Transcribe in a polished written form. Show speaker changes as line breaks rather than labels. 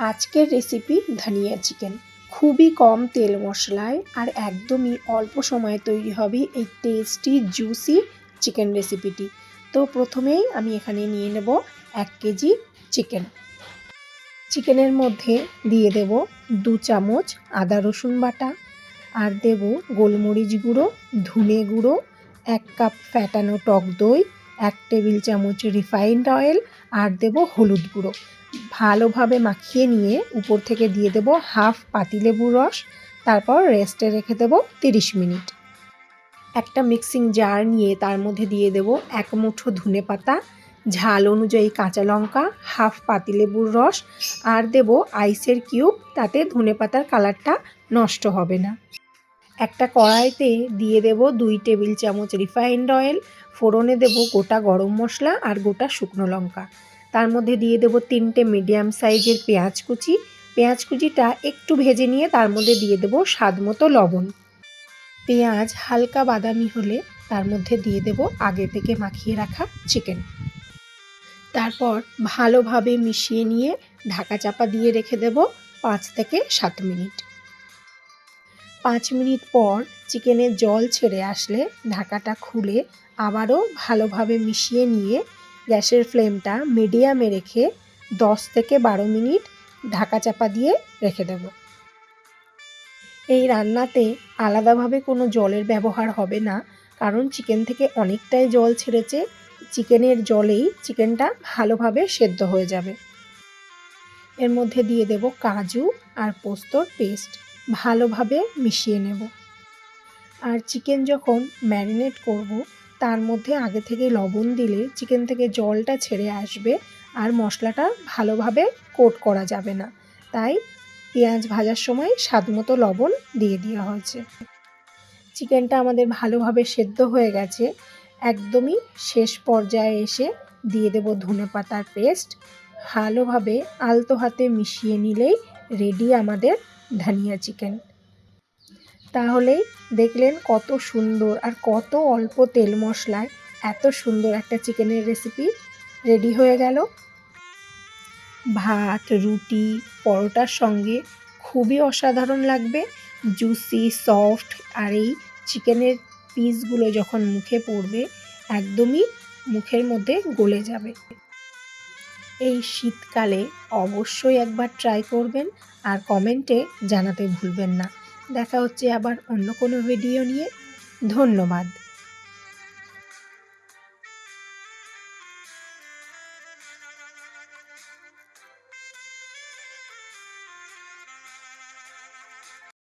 আজকের রেসিপি ধনিয়া চিকেন। খুবই কম তেল মশলায় আর একদমই অল্প সময়ে তৈরি হবে এই টেস্টি জুসি চিকেন রেসিপিটি। তো প্রথমেই আমি এখানে নিয়ে নেব 1 কেজি চিকেন। চিকেনের মধ্যে দিয়ে দেব 2 চামচ আদা রসুন বাটা, আর দেব গোলমরিচ গুঁড়ো, ধনে গুঁড়ো, 1 কাপ ফ্যাটানো টক দই, 1 টেবিল চামচ রিফাইন্ড অয়েল, আর দেব হলুদ গুঁড়ো। ভালোভাবে মাখিয়ে নিয়ে উপর থেকে দিয়ে দেব হাফ পাতিলেবুর রস, তারপর রেস্টে রেখে দেব 30 মিনিট। একটা মিক্সিং জার নিয়ে তার মধ্যে দিয়ে দেব 1 মুঠো ধনেপাতা, ঝাল অনুযায়ী কাঁচা লঙ্কা, হাফ পাতিলেবুর রস, আর দেব আইসের কিউব, তাতে ধনেপাতার কালারটা নষ্ট হবে না। একটা কড়াইতে দিয়ে দেব 2 টেবিল চামচ রিফাইন্ড অয়েল, ফোড়নে দেব গোটা গরম মশলা আর গোটা শুকনো লঙ্কা। তার মধ্যে দিয়ে দেব 3টে মিডিয়াম সাইজের পেঁয়াজ কুচি। পেঁয়াজ কুচিটা একটু ভেজে নিয়ে তার মধ্যে দিয়ে দেব স্বাদ মতো লবণ। পেঁয়াজ হালকা বাদামি হলে তার মধ্যে দিয়ে দেব আগে থেকে মাখিয়ে রাখা চিকেন। তারপর ভালোভাবে মিশিয়ে নিয়ে ঢাকা চাপা দিয়ে রেখে দেব 5 থেকে 7 মিনিট। 5 মিনিট পর চিকেনের জল ছেড়ে আসলে ঢাকাটা খুলে আবারও ভালোভাবে মিশিয়ে নিয়ে গ্যাসের ফ্লেমটা মিডিয়ামে রেখে 10 থেকে 12 মিনিট ঢাকা চাপা দিয়ে রেখে দেব। এই রান্নাতে আলাদাভাবে কোনো জলের ব্যবহার হবে না, কারণ চিকেন থেকে অনেকটাই জল ছেড়েছে। চিকেনের জলেই চিকেনটা ভালোভাবে সেদ্ধ হয়ে যাবে। এর মধ্যে দিয়ে দেব কাজু আর পোস্তর পেস্ট, ভালোভাবে মিশিয়ে নেব। আর চিকেন যখন ম্যারিনেট করব তার মধ্যে আগে থেকে লবণ দিলে চিকেন থেকে জলটা ছেড়ে আসবে আর মশলাটা ভালোভাবে কোট করা যাবে না, তাই পেঁয়াজ ভাজার সময় স্বাদমতো লবণ দিয়ে দেওয়া হয়েছে। চিকেনটা আমাদের ভালোভাবে সেদ্ধ হয়ে গেছে। একদমই শেষ পর্যায়ে এসে দিয়ে দেব ধনেপাতার পেস্ট। ভালোভাবে আলতো হাতে মিশিয়ে নিলেই রেডি আমাদের ধনিয়া চিকেন। তাহলেই দেখলেন কত সুন্দর আর কত অল্প তেল মশলায় এত সুন্দর একটা চিকেনের রেসিপি রেডি হয়ে গেল। ভাত, রুটি, পরোটার সঙ্গে খুবই অসাধারণ লাগবে। জুসি, সফট, আর এই চিকেনের পিসগুলো যখন মুখে পড়বে একদমই মুখের মধ্যে গলে যাবে। এই শীতকালে অবশ্যই একবার ট্রাই করবেন আর কমেন্টে জানাতে ভুলবেন না। দেখা হচ্ছে আবার অন্য কোনো ভিডিও নিয়ে। ধন্যবাদ।